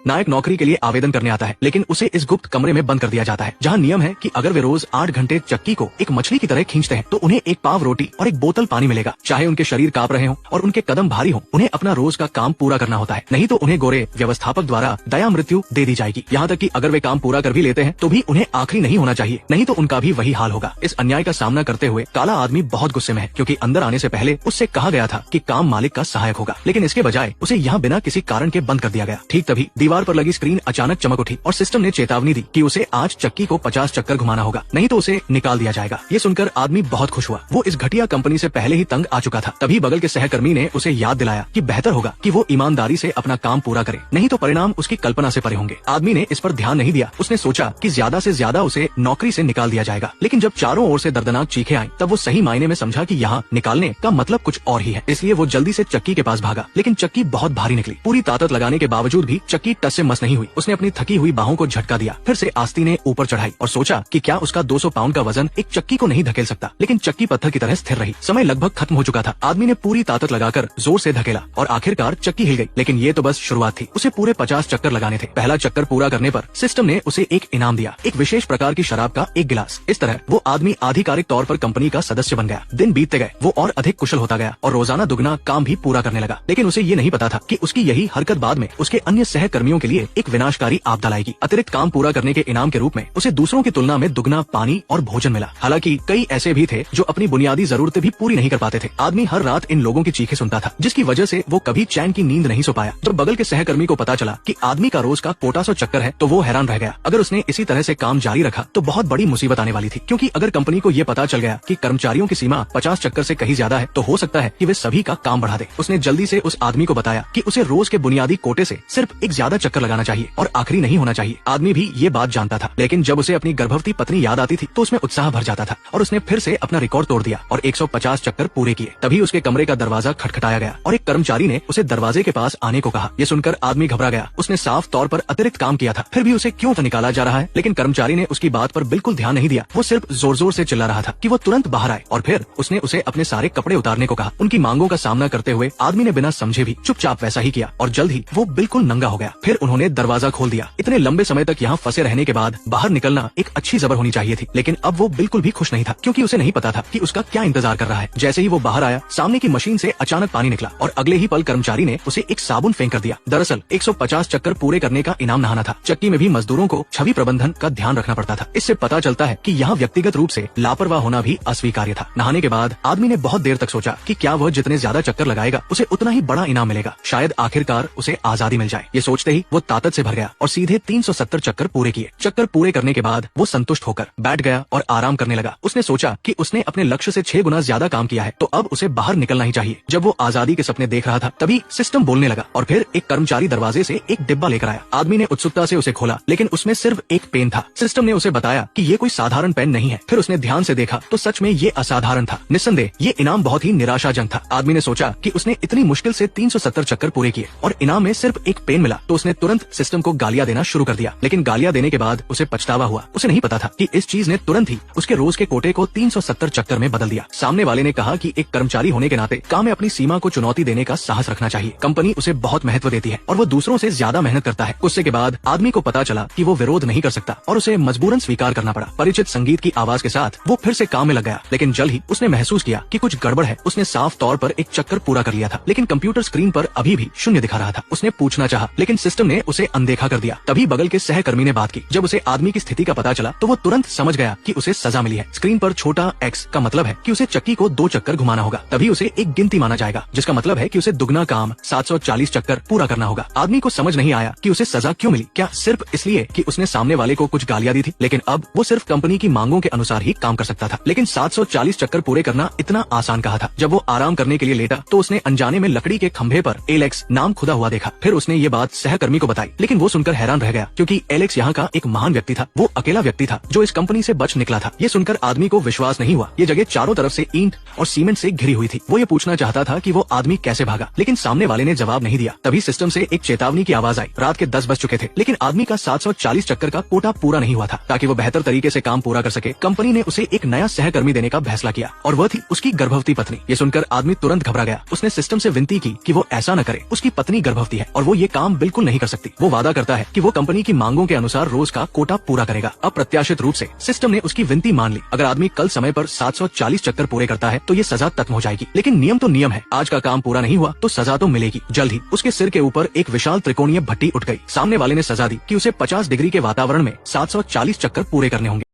नायक नौकरी के लिए आवेदन करने आता है, लेकिन उसे इस गुप्त कमरे में बंद कर दिया जाता है, जहाँ नियम है कि अगर वे रोज 8 घंटे चक्की को एक मछली की तरह खींचते हैं तो उन्हें एक पाव रोटी और एक बोतल पानी मिलेगा। चाहे उनके शरीर कांप रहे हों और उनके कदम भारी हों, उन्हें अपना रोज का काम पूरा करना होता है, नहीं तो उन्हें गोरे व्यवस्थापक द्वारा दया मृत्यु दे दी जाएगी। यहाँ तक कि अगर वे काम पूरा कर भी लेते हैं तो भी उन्हें आखिरी नहीं होना चाहिए, नहीं तो उनका भी वही हाल होगा। इस अन्याय का सामना करते हुए काला आदमी बहुत गुस्से में है, क्योंकि अंदर आने से पहले उससे कहा गया था कि काम मालिक का सहायक होगा, लेकिन इसके बजाय उसे यहाँ बिना किसी कारण के बंद कर दिया गया। ठीक तभी दीवार पर लगी स्क्रीन अचानक चमक उठी और सिस्टम ने चेतावनी दी कि उसे आज चक्की को 50 चक्कर घुमाना होगा, नहीं तो उसे निकाल दिया जाएगा। ये सुनकर आदमी बहुत खुश हुआ। वो इस घटिया कंपनी से पहले ही तंग आ चुका था। तभी बगल के सहकर्मी ने उसे याद दिलाया कि बेहतर होगा कि वो ईमानदारी से अपना काम पूरा करे, नहीं तो परिणाम उसकी कल्पना से परे होंगे। आदमी ने इस पर ध्यान नहीं दिया। उसने सोचा कि ज्यादा से ज्यादा उसे नौकरी से निकाल दिया जाएगा, लेकिन जब चारों ओर से दर्दनाक चीखें आई तब वो सही मायने में समझा कि यहाँ निकालने का मतलब कुछ और ही है। इसलिए वो जल्दी से चक्की के पास भागा, लेकिन चक्की बहुत भारी निकली। पूरी ताकत लगाने के बावजूद भी चक्की टस से मस नहीं हुई। उसने अपनी थकी हुई बाहों को झटका दिया। फिर से आस्ती ने ऊपर चढ़ाई और सोचा कि क्या उसका 200 पाउंड का वजन एक चक्की को नहीं धकेल सकता, लेकिन चक्की पत्थर की तरह स्थिर रही। समय लगभग खत्म हो चुका था। आदमी ने पूरी ताकत लगाकर जोर से धकेला और आखिरकार चक्की हिल गई, लेकिन ये तो बस शुरुआत थी। उसे पूरे 50 चक्कर लगाने थे। पहला चक्कर पूरा करने पर सिस्टम ने उसे एक इनाम दिया, एक विशेष प्रकार की शराब का एक गिलास। इस तरह वो आदमी आधिकारिक तौर पर कंपनी का सदस्य बन गया। दिन बीतते गए, वो और अधिक कुशल होता गया और रोजाना दुगना काम भी पूरा करने लगा, लेकिन उसे ये नहीं पता था कि उसकी यही हरकत बाद में उसके अन्य सहकर्मियों के लिए एक विनाशकारी आपदा लाएगी। अतिरिक्त काम पूरा करने के इनाम के रूप में उसे दूसरों की तुलना में दुगना पानी और भोजन मिला। हालांकि कई ऐसे भी थे जो अपनी बुनियादी जरूरतें भी पूरी नहीं कर पाते थे। आदमी हर रात इन लोगों की चीखें सुनता था, जिसकी वजह से वो कभी चैन की नींद नहीं सो पाया। जब बगल के सहकर्मी को पता चला कि आदमी का रोज का कोटा 100 चक्कर है तो वो हैरान रह गया। अगर उसने इसी तरह से काम जारी रखा तो बहुत बड़ी मुसीबत आने वाली थी, क्योंकि अगर कंपनी को ये पता चल गया कि कर्मचारियों की सीमा 50 चक्कर से कहीं ज्यादा है तो हो सकता है कि वे सभी का काम बढ़ा दे। उसने जल्दी से उस आदमी को बताया कि उसे रोज के बुनियादी कोटे से सिर्फ एक ज्यादा चक्कर लगाना चाहिए और आखिरी नहीं होना चाहिए। आदमी भी ये बात जानता था, लेकिन जब उसे अपनी गर्भवती पत्नी याद आती थी तो उसमें उत्साह भर जाता था और उसने फिर से अपना रिकॉर्ड तोड़ दिया और 150 चक्कर पूरे किए। तभी उसके कमरे का दरवाजा खटखटाया गया और एक कर्मचारी ने उसे दरवाजे के पास आने को कहा। ये सुनकर आदमी घबरा गया। उसने साफ तौर पर अतिरिक्त काम किया था, फिर भी उसे क्यों निकाला जा रहा है। लेकिन कर्मचारी ने उसकी बात पर बिल्कुल ध्यान नहीं दिया। वो सिर्फ जोर जोर से चिल्ला रहा था कि वो तुरंत बाहर आए और फिर उसने उसे अपने सारे कपड़े उतारने को कहा। उनकी मांगों का सामना करते हुए आदमी ने बिना समझे भी चुपचाप वैसा ही किया और जल्द ही वो बिल्कुल नंगा हो गया। फिर उन्होंने दरवाजा खोल दिया। इतने लंबे समय तक यहाँ फंसे रहने के बाद बाहर निकलना एक अच्छी जबर होनी चाहिए थी, लेकिन अब वो बिल्कुल भी खुश नहीं था, क्योंकि उसे नहीं पता था कि उसका क्या इंतजार कर रहा है। जैसे ही वो बाहर आया, सामने की मशीन से अचानक पानी निकला और अगले ही पल कर्मचारी ने उसे एक साबुन फेंक कर दिया। दरअसल 150 चक्कर पूरे करने का इनाम नहाना था। चक्की में भी मजदूरों को छवि प्रबंधन का ध्यान रखना पड़ता था। इससे पता चलता है कि यहाँ व्यक्तिगत रूप से लापरवाह होना भी अस्वीकार्य था। नहाने के बाद आदमी ने बहुत देर तक सोचा कि क्या वह जितने ज्यादा चक्कर लगाएगा उसे उतना ही बड़ा इनाम मिलेगा, शायद आखिरकार उसे आजादी मिल जाए। ये सोचते ही वो ताकत से भर गया और सीधे 370 चक्कर पूरे किए। चक्कर पूरे करने के बाद वो संतुष्ट होकर बैठ गया और आराम करने लगा। उसने सोचा कि उसने अपने लक्ष्य से 6 गुना ज्यादा काम किया है, तो अब उसे बाहर निकलना ही चाहिए। जब वो आजादी के सपने देख रहा था तभी सिस्टम बोलने लगा और फिर एक कर्मचारी दरवाजे से एक डिब्बा लेकर आया। आदमी ने उत्सुकता से उसे खोला, लेकिन उसमें सिर्फ एक पेन था। सिस्टम ने उसे बताया कि ये कोई साधारण पेन नहीं है। फिर उसने ध्यान से देखा तो सच में ये असाधारण था। निस्संदेह ये इनाम बहुत ही निराशाजनक था। आदमी ने सोचा कि उसने इतनी मुश्किल से 370 चक्कर पूरे किए और इनाम में सिर्फ एक पेन मिला, तो उसने तुरंत सिस्टम को गालियां देना शुरू कर दिया। लेकिन गालियां देने के बाद उसे पछतावा हुआ। उसे नहीं पता था कि इस चीज ने तुरंत ही उसके रोज के कोटे को 370 चक्कर में बदल दिया। सामने वाले ने कहा कि एक कर्मचारी होने के नाते काम में अपनी सीमा को चुनौती देने का साहस रखना चाहिए। कंपनी उसे बहुत महत्व देती है और वो दूसरों से ज्यादा मेहनत करता है। गुस्से के बाद आदमी को पता चला कि वो विरोध नहीं कर सकता और उसे मजबूरन स्वीकार करना पड़ा। परिचित संगीत की आवाज के साथ वो फिर से काम में लग गया, लेकिन जल्द ही उसने महसूस किया कि कुछ गड़बड़ है। उसने साफ तौर पर एक चक्कर पूरा कर लिया था, लेकिन कंप्यूटर स्क्रीन पर अभी भी शून्य दिखा रहा था। उसने पूछना चाहा, लेकिन सिस्टम ने उसे अनदेखा कर दिया। तभी बगल के सहकर्मी ने बात की। जब उसे आदमी की स्थिति का पता चला तो वो तुरंत समझ गया कि उसे सजा मिली है। स्क्रीन पर छोटा X का मतलब है कि उसे चक्की को 2 चक्कर घुमाना होगा, तभी उसे एक गिनती माना जाएगा, जिसका मतलब है कि उसे दुगना काम 740 चक्कर पूरा करना होगा। आदमी को समझ नहीं आया कि उसे सजा क्यों मिली। क्या सिर्फ इसलिए कि उसने सामने वाले को कुछ गालियां दी थी? लेकिन अब वो सिर्फ कंपनी की मांगों के अनुसार ही काम कर सकता था। लेकिन 740 चक्कर पूरे करना इतना आसान कहा था। जब वो आराम करने के लिए लेटा तो उसने अनजाने में लकड़ी के खंभे पर एलेक्स नाम खुदा हुआ देखा। फिर उसने ये बात सहकर्मी को बताई, लेकिन वो सुनकर हैरान रह गया, क्योंकि एलेक्स यहाँ का एक महान व्यक्ति था। वो अकेला व्यक्ति था जो इस कंपनी से बच निकला था। ये सुनकर आदमी को विश्वास नहीं हुआ। ये जगह चारों तरफ से ईंट और सीमेंट से घिरी हुई थी। वो ये पूछना चाहता था कि वो आदमी कैसे भागा, लेकिन सामने वाले ने जवाब नहीं दिया। तभी सिस्टम से एक चेतावनी की आवाज आई। रात के 10 बज चुके थे, लेकिन आदमी का 740 चक्कर का कोटा पूरा नहीं हुआ था। ताकि वो बेहतर तरीके से काम पूरा कर सके, कंपनी ने उसे एक नया सहकर्मी देने का फैसला किया और वह थी उसकी गर्भवती पत्नी। ये सुनकर आदमी तुरंत घबरा गया। उसने सिस्टम से विनती की कि वो ऐसा न करे। उसकी पत्नी गर्भवती है और वो ये काम बिल्कुल नहीं नहीं कर सकती। वो वादा करता है कि वो कंपनी की मांगों के अनुसार रोज का कोटा पूरा करेगा। अप्रत्याशित रूप से सिस्टम ने उसकी विनती मान ली। अगर आदमी कल समय पर 740 चक्कर पूरे करता है तो ये सजा खत्म हो जाएगी। लेकिन नियम तो नियम है, आज का काम पूरा नहीं हुआ तो सजा तो मिलेगी। जल्द ही उसके सिर के ऊपर एक विशाल त्रिकोणीय भट्टी उठ गई। सामने वाले ने सजा दी कि उसे 50 डिग्री के वातावरण में 740 चक्कर पूरे करने होंगे।